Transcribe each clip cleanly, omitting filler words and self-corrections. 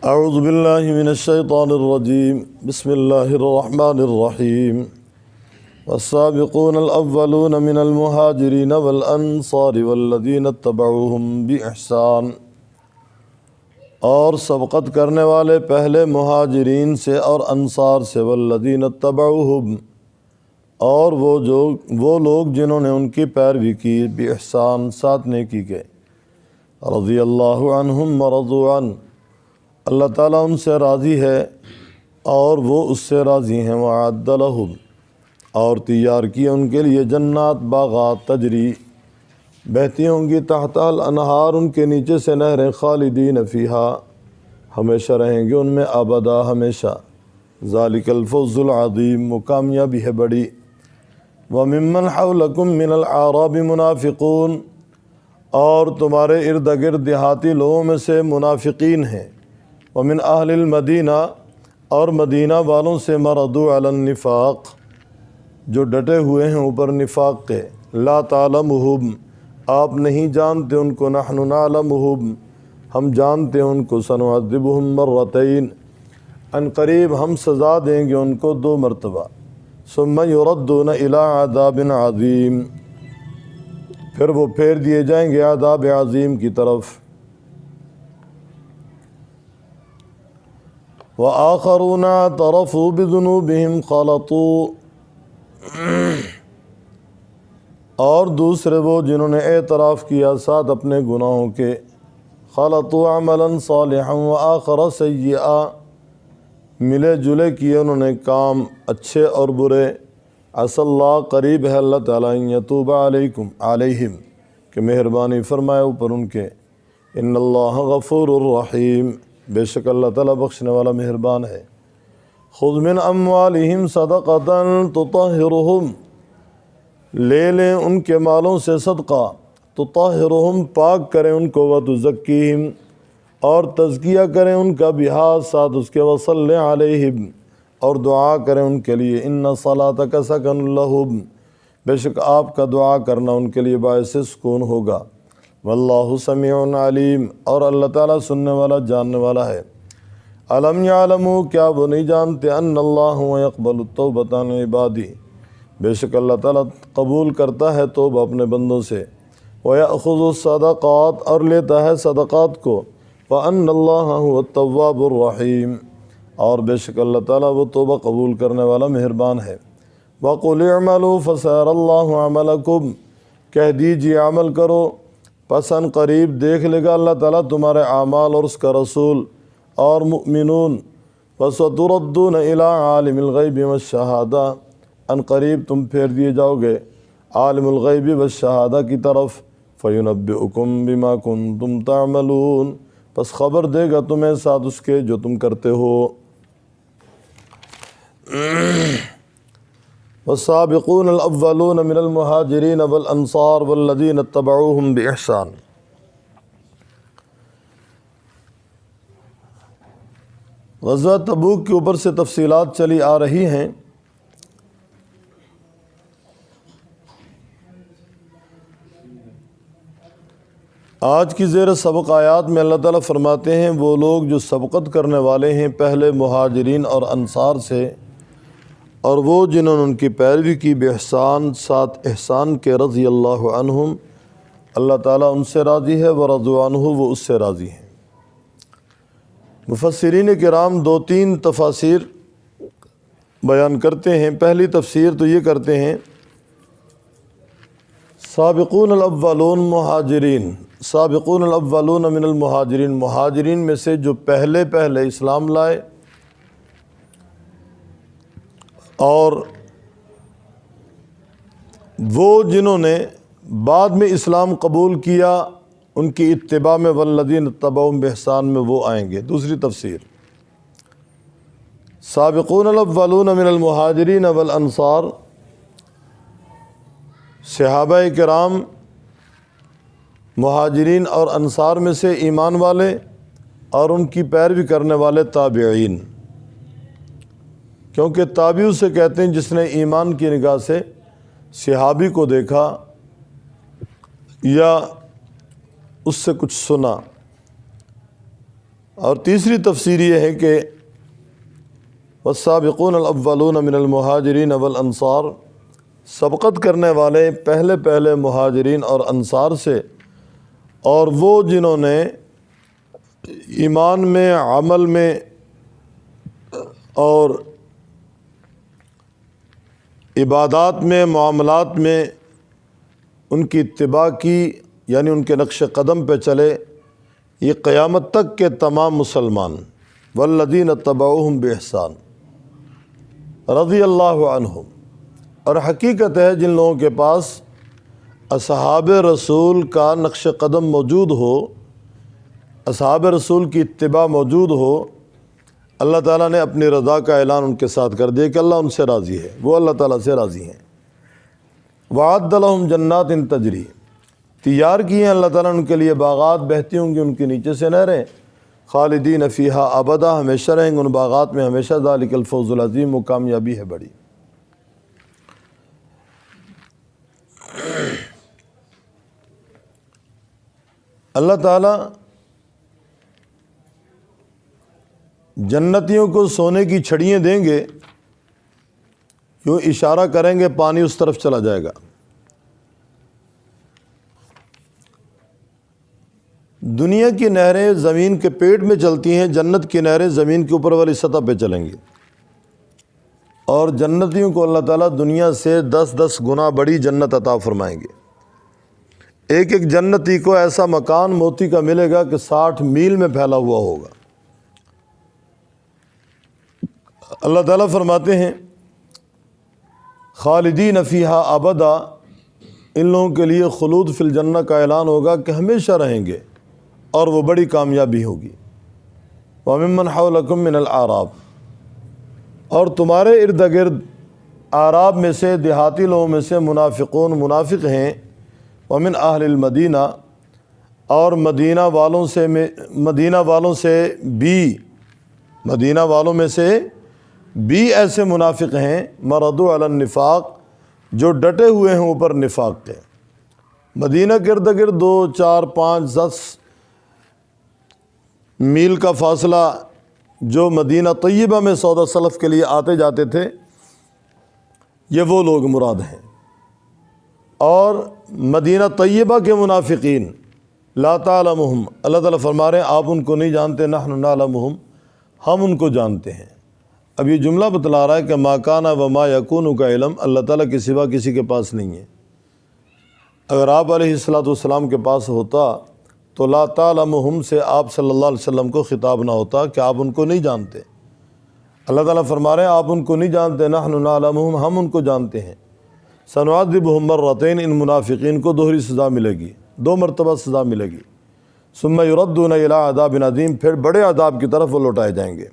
اعوذ باللہ من الشیطان الرجیم بسم اللہ الرحمن الرحیم والسابقون الاولون من المہاجرین والانصار والذین اتبعوہم بإحسان، اور سبقت کرنے والے پہلے مہاجرین سے اور انصار سے، والذین اتبعوہم، اور وہ لوگ جنہوں نے ان کی پیروی کی، بإحسان، ساتھ نیکی کے، رضی اللہ عنہم ورضوا عنہ، اللہ تعالیٰ ان سے راضی ہے اور وہ اس سے راضی ہیں، وَأَعَدَّ لَهُمْ، اور تیار کیے ان کے لیے جنات، باغات، تجری، بہتی ہوں گی، تحت الانہار، ان کے نیچے سے نہریں، خالدین فیہا، ہمیشہ رہیں گے ان میں ابدا، ہمیشہ، ذالک الفوز العظیم، وہ کامیابی ہے بڑی۔ وَمِمَّنْ حَوْلَكُمْ مِنَ الْأَعْرَابِ مُنَافِقُونَ، اور تمہارے ارد گرد دیہاتی لوگوں میں سے منافقین ہیں، ومن اہل المدینہ، اور مدینہ والوں سے، مردوا علی النفاق، جو ڈٹے ہوئے ہیں اوپر نفاق کے، لا تعلمہم، آپ نہیں جانتے ان کو، نحن نعلمہم، ہم جانتے ہیں ان کو، سنعذبہم مرتین، ان قریب ہم سزا دیں گے ان کو 2 مرتبہ، ثم یردون الی عذاب عظیم، پھر وہ پھیر دیے جائیں گے عذاب عظیم کی طرف۔ وآخرون اعترفوا بذنوبہم خلطوا، اور دوسرے وہ جنہوں نے اعتراف کیا ساتھ اپنے گناہوں کے، خلطوا عملا صالحا وآخر سیئا، ملے جلے کیے انہوں نے کام اچھے اور برے، عسى اللہ، قریب ہے اللہ تعالیٰ، ان یتوب علیہم، کہ مہربانی فرمائے اوپر ان کے، ان اللہ غفور الرحیم، بے شک اللہ تعالیٰ بخشنے والا مہربان ہے۔ خذ من اموالہم صدقۃ تطہرہم، لے لیں ان کے مالوں سے صدقہ، تطہرہم، پاک کریں ان کو، وتزکیہم، اور تزکیہ کریں ان کا، بہا، ساتھ اس کے، وصلی علیہم، اور دعا کریں ان کے لیے، ان صلاتک سکن لہم، بے شک آپ کا دعا کرنا ان کے لیے باعث سکون ہوگا، واللہ سمیع علیم، اور اللہ تعالیٰ سننے والا جاننے والا ہے۔ الم یعلموا، کیا وہ نہیں جانتے، ان اللہ یقبل التوبۃ عن عبادہ، بے شک اللہ تعالیٰ قبول کرتا ہے توبہ اپنے بندوں سے، ویأخذ الصدقات، اور لیتا ہے صدقات کو، وان اللہ هو التواب الرحیم، اور بے شک اللہ تعالیٰ وہ توبہ قبول کرنے والا مہربان ہے۔ وقل اعملوا فسيرى الله عملكم، کہہ دیجیے عمل کرو، پس ان قریب دیکھ لے گا اللہ تعالیٰ تمہارے اعمال اور اس کا رسول اور مؤمنون، وستردون الی عالم الغیب والشہادہ، ان قریب تم پھیر دیے جاؤ گے عالم الغیب والشہادہ کی طرف، فینبئکم بما کنتم تعملون، پس خبر دے گا تمہیں ساتھ اس کے جو تم کرتے ہو۔ والسابقون الاولون من المہاجرین والانصار والذین اتبعوہم بإحسان، غزوہ تبوک کے اوپر سے تفصیلات چلی آ رہی ہیں۔ آج کی زیر سبق آیات میں اللہ تعالیٰ فرماتے ہیں وہ لوگ جو سبقت کرنے والے ہیں پہلے مہاجرین اور انصار سے، اور وہ جنہوں نے ان کی پیروی کی، بإحسان، ساتھ احسان کے، رضی اللہ عنہم، اللہ تعالیٰ ان سے راضی ہے، ورضوا عنہ، وہ اس سے راضی ہیں۔ مفسرین کرام 2-3 تفاسیر بیان کرتے ہیں۔ پہلی تفسیر تو یہ کرتے ہیں، سابقون الاولون مہاجرین، سابقون الاولون من المہاجرین، مہاجرین میں سے جو پہلے اسلام لائے، اور وہ جنہوں نے بعد میں اسلام قبول کیا ان کی اتباع میں، والذین اتبعوہم بإحسان میں وہ آئیں گے۔ دوسری تفسیر، سابقون الاولون من المہاجرین والانصار، صحابہ کرام مہاجرین اور انصار میں سے ایمان والے اور ان کی پیروی کرنے والے تابعین، کیونکہ تابعی اسے کہتے ہیں جس نے ایمان کی نگاہ سے صحابی کو دیکھا یا اس سے کچھ سنا۔ اور تیسری تفسیر یہ ہے کہ والسابقون الاولون من المہاجرین والانصار، سبقت کرنے والے پہلے مہاجرین اور انصار سے، اور وہ جنہوں نے ایمان میں، عمل میں اور عبادات میں، معاملات میں ان کی اتباع کی، یعنی ان کے نقش قدم پہ چلے، یہ قیامت تک کے تمام مسلمان، والذین اتبعوہم بإحسان رضی اللہ عنہم۔ اور حقیقت ہے جن لوگوں کے پاس اصحاب رسول کا نقش قدم موجود ہو، اصحاب رسول کی اتباع موجود ہو، اللہ تعالیٰ نے اپنی رضا کا اعلان ان کے ساتھ کر دیا کہ اللہ ان سے راضی ہے، وہ اللہ تعالیٰ سے راضی ہیں۔ وَأَعَدَّ لَهُمْ جَنَّاتٍ تَجْرِي، تیار کیے ہیں اللہ تعالیٰ نے ان کے لیے باغات، بہتی ہوں گی ان کے نیچے سے نہریں، خالدین فیہا ابدا، ہمیشہ رہیں گے ان باغات میں ہمیشہ، ذالک الفوز العظیم، وہ کامیابی ہے بڑی۔ اللہ تعالیٰ جنتیوں کو سونے کی چھڑیاں دیں گے، یوں اشارہ کریں گے پانی اس طرف چلا جائے گا۔ دنیا کی نہریں زمین کے پیٹ میں چلتی ہیں، جنت کی نہریں زمین کے اوپر والی سطح پہ چلیں گی، اور جنتیوں کو اللہ تعالیٰ دنیا سے 10 گنا بڑی جنت عطا فرمائیں گے۔ ایک جنتی کو ایسا مکان موتی کا ملے گا کہ 60 میل میں پھیلا ہوا ہوگا۔ اللہ تعالیٰ فرماتے ہیں خالدین فیہا ابدا، ان لوگوں کے لیے خلود فی الجنہ کا اعلان ہوگا کہ ہمیشہ رہیں گے، اور وہ بڑی کامیابی ہوگی۔ وَمِمَّنْ حَوْلَكُمْ مِنَ الْأَعْرَابِ، اور تمہارے ارد گرد اعراب میں سے، دیہاتی لوگوں میں سے منافقون، منافق ہیں۔ وَمِنْ أَهْلِ الْمَدِينَةِ، اور مدینہ والوں میں سے بھی ایسے منافق ہیں، مردوا علی النفاق، جو ڈٹے ہوئے ہیں اوپر نفاق کے۔ مدینہ کے ارد گرد 2، 4، 5، 10 میل کا فاصلہ جو مدینہ طیبہ میں سودا سلف کے لیے آتے جاتے تھے، یہ وہ لوگ مراد ہیں۔ اور مدینہ طیبہ کے منافقین لا تعلمہم، اللہ تعالیٰ فرما رہے ہیں آپ ان کو نہیں جانتے، نحن نعلمہم، ہم ان کو جانتے ہیں۔ اب یہ جملہ بتلا رہا ہے کہ ما کان و ما یکون کا علم اللہ تعالیٰ کے سوا کسی کے پاس نہیں ہے۔ اگر آپ علیہ الصلوۃ والسلام کے پاس ہوتا تو لا تعلمہم سے آپ صلی اللہ علیہ وسلم کو خطاب نہ ہوتا کہ آپ ان کو نہیں جانتے۔ اللہ تعالیٰ فرما رہے ہیں آپ ان کو نہیں جانتے، نحن نعلمہم، ہم ان کو جانتے ہیں۔ سنعذبہم مرتین، ان منافقین کو دوہری سزا ملے گی، 2 مرتبہ سزا ملے گی۔ ثم یردون الی عذاب عظیم، پھر بڑے عذاب کی طرف وہ لوٹائے جائیں گے۔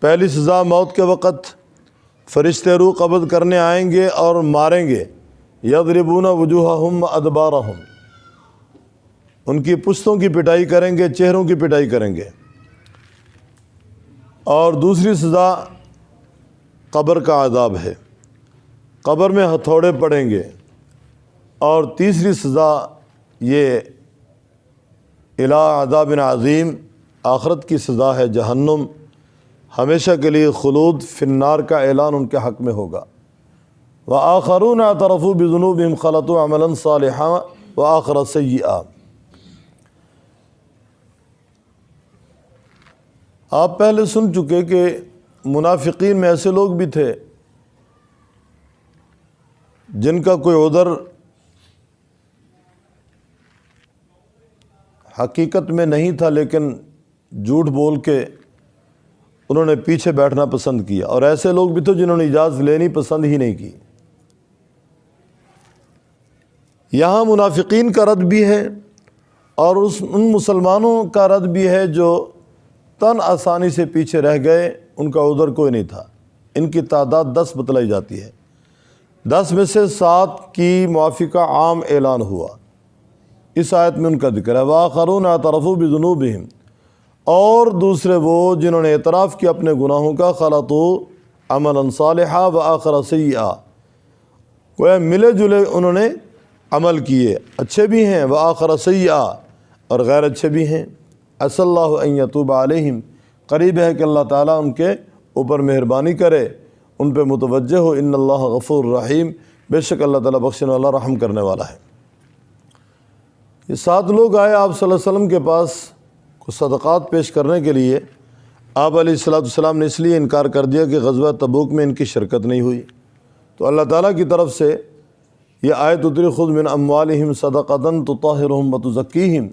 پہلی سزا موت کے وقت فرشتے روح قبض کرنے آئیں گے اور ماریں گے، یضربون وجوہہم ادبارہم، ان کی پشتوں کی پٹائی کریں گے، چہروں کی پٹائی کریں گے۔ اور دوسری سزا قبر کا عذاب ہے، قبر میں ہتھوڑے پڑیں گے۔ اور تیسری سزا یہ الی عذاب عظیم، آخرت کی سزا ہے جہنم، ہمیشہ کے لیے خلود فی النار کا اعلان ان کے حق میں ہوگا۔ وآخرون اعترفوا بذنوبہم خلطوا عملا صالحا وآخر سیئا۔ آپ پہلے سن چکے کہ منافقین میں ایسے لوگ بھی تھے جن کا کوئی عذر حقیقت میں نہیں تھا، لیکن جھوٹ بول کے انہوں نے پیچھے بیٹھنا پسند کیا، اور ایسے لوگ بھی تھے جنہوں نے اجازت لینی پسند ہی نہیں کی۔ یہاں منافقین کا رد بھی ہے اور ان مسلمانوں کا رد بھی ہے جو تن آسانی سے پیچھے رہ گئے، ان کا عذر کوئی نہیں تھا۔ ان کی تعداد 10 بتلائی جاتی ہے، 10 میں سے 7 کی موافقہ عام اعلان ہوا۔ اس آیت میں ان کا ذکر ہے، وآخرون اعترفوا بذنوبہم، اور دوسرے وہ جنہوں نے اعتراف کیا اپنے گناہوں کا، خلطوا عملا صالحا وآخر سیئا، وہ ملے جلے انہوں نے عمل کیے، اچھے بھی ہیں، وآخر سیئا، اور غیر اچھے بھی ہیں۔ عسى اللہ ان یتوب علیہم، قریب ہے کہ اللہ تعالیٰ ان کے اوپر مہربانی کرے، ان پہ متوجہ ہو۔ ان اللہ غفور رحیم، بے شک اللہ تعالیٰ بخشنے والا رحم کرنے والا ہے۔ یہ 7 لوگ آئے آپ صلی اللہ علیہ وسلم کے پاس کو صدقات پیش کرنے کے لیے۔ آپ علیہ السلام نے اس لیے انکار کر دیا کہ غزوہ تبوک میں ان کی شرکت نہیں ہوئی، تو اللہ تعالیٰ کی طرف سے یہ آیت اتری، خذ من اموالہم صدقۃ تطہرہم وتزکیہم،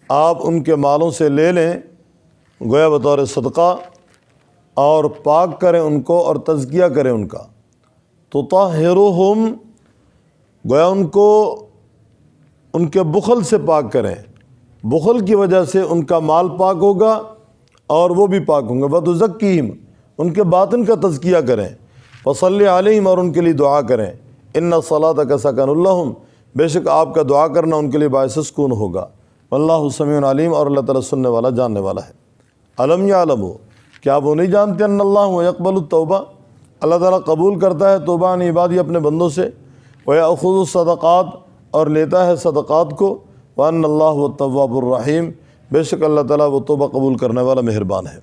آپ ان کے مالوں سے لے لیں گویا بطور صدقہ، اور پاک کریں ان کو اور تزکیہ کریں ان کا۔ تطہرہم گویا ان کو ان کے بخل سے پاک کریں، بخل کی وجہ سے ان کا مال پاک ہوگا اور وہ بھی پاک ہوں گے۔ وتزکیہم، ان کے باطن کا تزکیہ کریں۔ وصلی علیہم، اور ان کے لیے دعا کریں۔ ان صلاتک سکن لہم، بے شک آپ کا دعا کرنا ان کے لیے باعث سکون ہوگا۔ واللہ سمیع علیم، اور اللہ تعالیٰ سننے والا جاننے والا ہے۔ الم یعلموا، کیا وہ نہیں جانتے ان اللہ یقبل التوبہ، اللہ تعالیٰ قبول کرتا ہے توبہ عن عبادی اپنے بندوں سے، ویأخذ الصدقات، اور لیتا ہے صدقات کو، وان اللہ التواب الرحیم، بے شک اللہ تعالیٰ وہ توبہ قبول کرنے والا مہربان ہے۔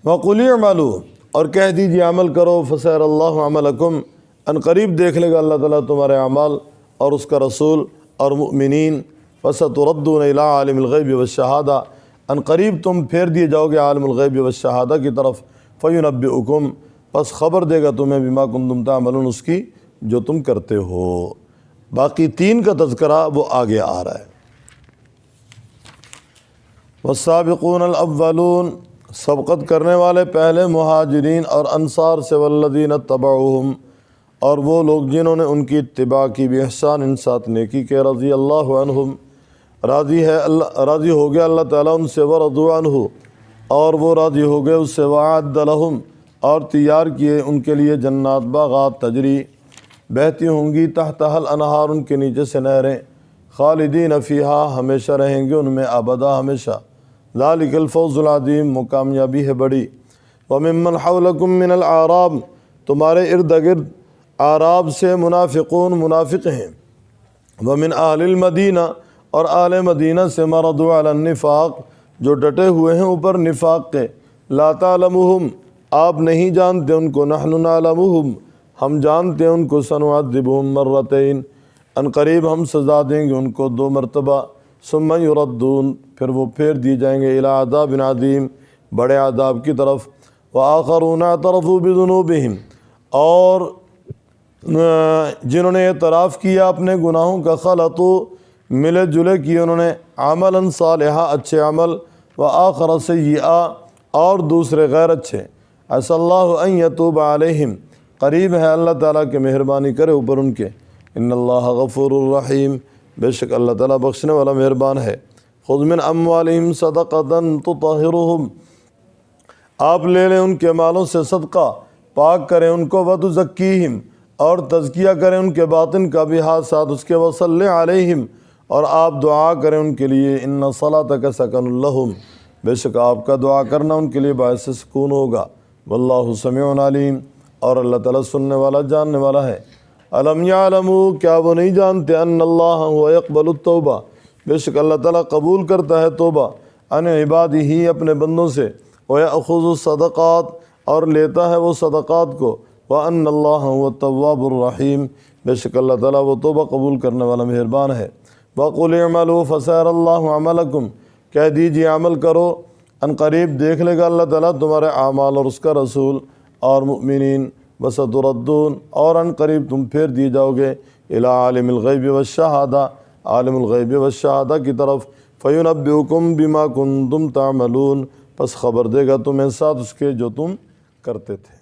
وقل اعملوا، اور کہہ دیجیے عمل کرو، فسیر اللہ عملکم، ان قریب دیکھ لے گا اللہ تعالیٰ تمہارے اعمال اور اس کا رسول اور مؤمنین۔ وستردون الی عالم الغیب والشہادہ، ان قریب تم پھیر دیے جاؤ گے عالم الغیب والشہادہ کی طرف۔ فینبئکم، پس خبر دے گا تمہیں، بما کنتم تعملون، اس کی جو تم کرتے ہو۔ باقی 3 کا تذکرہ وہ آگے آ رہا ہے۔ والسابقون الاولون، سبقت کرنے والے پہلے مہاجرین اور انصار سے، والذین اتبعوہم، اور وہ لوگ جنہوں نے ان کی اتباع کی، بإحسان، ان ساتھ نیکی کے، رضی اللہ عنہم، راضی ہو گیا اللہ تعالیٰ ان سے، ورضوا عنہ، اور وہ راضی ہو گئے اس سے، وأعد لہم، اور تیار کیے ان کے لیے جنات، باغات، تجری، بہتی ہوں گی، تحتہا الانہار، ان کے نیچے سے نہریں، خالدین فیہا، ہمیشہ رہیں گے ان میں، ابدا، ہمیشہ۔ ذالک الفوز العظیم، وہ کامیابی ہے بڑی۔ وممن حولکم من الاعراب، تمہارے ارد گرد اعراب سے منافقون، منافق ہیں۔ ومن اہل المدینہ، اور اہل مدینہ سے، مردوا علی النفاق، جو ڈٹے ہوئے ہیں اوپر نفاق کے۔ لا تعلمہم، آپ نہیں جانتے ان کو، نحن نعلمہم، ہم جانتے ہیں ان کو، سنعذبہم مرتین، ان قریب ہم سزا دیں گے ان کو 2 مرتبہ، ثم یردون، پھر وہ پھیر دی جائیں گے، الی عذاب عظیم، بڑے عذاب کی طرف۔ وآخرون اعترفوا بذنوبہم، اور جنہوں نے اعتراف کیا اپنے گناہوں کا، خلطوا، ملے جلے کیے انہوں نے، عملا صالحا، اچھے عمل، وآخر سیئا، اور دوسرے غیر اچھے۔ عسى اللہ ان یتوب علیہم، قریب ہے اللہ تعالیٰ کہ مہربانی کرے اوپر ان کے۔ ان اللہ غفور الرحیم، بے شک اللہ تعالیٰ بخشنے والا مہربان ہے۔ خذ من اموالہم صدقۃ تطہرہم، آپ لے لیں ان کے مالوں سے صدقہ، پاک کریں ان کو، وتزکیہم، اور تزکیہ کریں ان کے باطن کا بھی، ہاتھ ساتھ اس کے، وصلی علیہم، اور آپ دعا کریں ان کے لیے، ان صلاتک سکن لہم، بے شک آپ کا دعا کرنا ان کے لیے باعث سکون ہوگا۔ واللہ سمیع علیم، اور اللہ تعالیٰ سننے والا جاننے والا ہے۔ الم یعلموا، کیا وہ نہیں جانتے، ان اللہ هو یقبل التوبہ، بے شک اللہ تعالیٰ قبول کرتا ہے توبہ، عن عبادہ، اپنے بندوں سے، ویأخذ الصدقات، اور لیتا ہے وہ صدقات کو، وان اللہ هو التواب الرحیم، بے شک اللہ تعالیٰ وہ توبہ قبول کرنے والا مہربان ہے۔ وقل اعملوا فسیر اللہ عملکم، کہہ دیجیے عمل کرو، ان قریب دیکھ لے گا اللہ تعالیٰ تمہارے اعمال اور اس کا رسول اور مؤمنین۔ وستردون، اور ان قریب تم پھیر دیے جاؤ گے، الی عالم الغیب والشہادہ، عالم الغیب والشہادہ کی طرف۔ فینبئکم بما کنتم تعملون، پس خبر دے گا تمہیں ساتھ اس کے جو تم کرتے تھے۔